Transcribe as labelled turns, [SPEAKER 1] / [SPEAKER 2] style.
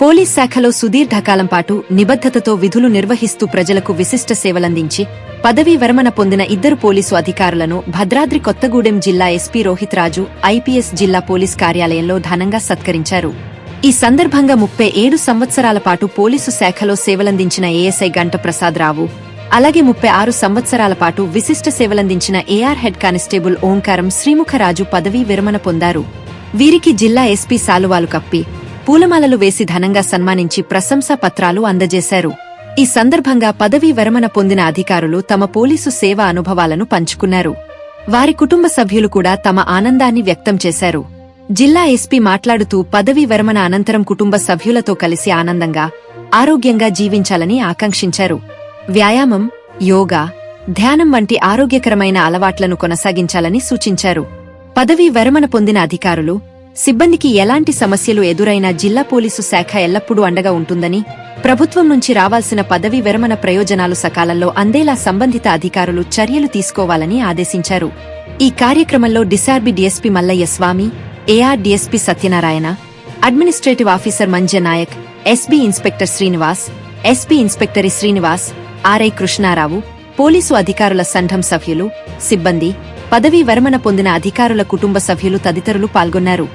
[SPEAKER 1] Police శాఖలో సుదీర్ఘకాలం పాటు నిబద్ధతతో విధులు నిర్వహిస్తూ ప్రజలకు విశిష్ట సేవలందించి పదవీ విరమణ పొందిన ఇద్దరు పోలీసు అధికారులను భద్రాద్రి కొత్తగూడెం జిల్లా ఎస్పీ రోహిత్ రాజు ఐపీఎస్ జిల్లా పోలీస్ కార్యాలయంలో ఘనంగా సత్కరించారు. ఈ సందర్భంగా 37 సంవత్సరాల పాటు పోలీసు శాఖలో సేవలందించిన ఏఎస్ఐ గంట ప్రసాదరావు, అలాగే 36 సంవత్సరాల పాటు విశిష్ట సేవలందించిన ఏఆర్ హెడ్ కానిస్టేబుల్ ఓంకారం శ్రీముఖరాజు పదవీ విరమణ పొందారు. వీరికి జిల్లా ఎస్పీ శాలువాలు కప్పి పూలమాలలు వేసి ఘనంగా సన్మానించి ప్రశంసా పత్రాలు అందజేశారు. ఈ సందర్భంగా పదవీ విరమణ పొందిన అధికారులు తమ పోలీసు సేవా అనుభవాలను పంచుకున్నారు. వారి కుటుంబ సభ్యులు కూడా తమ ఆనందాన్ని వ్యక్తం చేశారు. జిల్లా ఎస్పీ మాట్లాడుతూ పదవీ విరమణ అనంతరం కుటుంబ సభ్యులతో కలిసి ఆనందంగా, ఆరోగ్యంగా జీవించాలని ఆకాంక్షించారు. వ్యాయామం, యోగా, ధ్యానం వంటి ఆరోగ్యకరమైన అలవాట్లను కొనసాగించాలని సూచించారు. పదవీ విరమణ పొందిన అధికారులు, సిబ్బందికి ఎలాంటి సమస్యలు ఎదురైనా జిల్లా పోలీసు శాఖ ఎల్లప్పుడూ అండగా ఉంటుందని, ప్రభుత్వం నుంచి రావాల్సిన పదవీ విరమణ ప్రయోజనాలు సకాలంలో అందేలా సంబంధిత అధికారులు చర్యలు తీసుకోవాలని ఆదేశించారు. ఈ కార్యక్రమంలో డిసార్బి DSP Mallaiah Swamy, AR DSP Satyanarayana, administrative officer Manja Nayak, SB inspector Srinivas, SP ఇన్స్పెక్టరీ శ్రీనివాస్, ఆర్ఐ కృష్ణారావు, పోలీసు అధికారుల సంఘం సభ్యులు, సిబ్బంది, పదవీ విరమణ పొందిన అధికారుల కుటుంబ సభ్యులు తదితరులు పాల్గొన్నారు.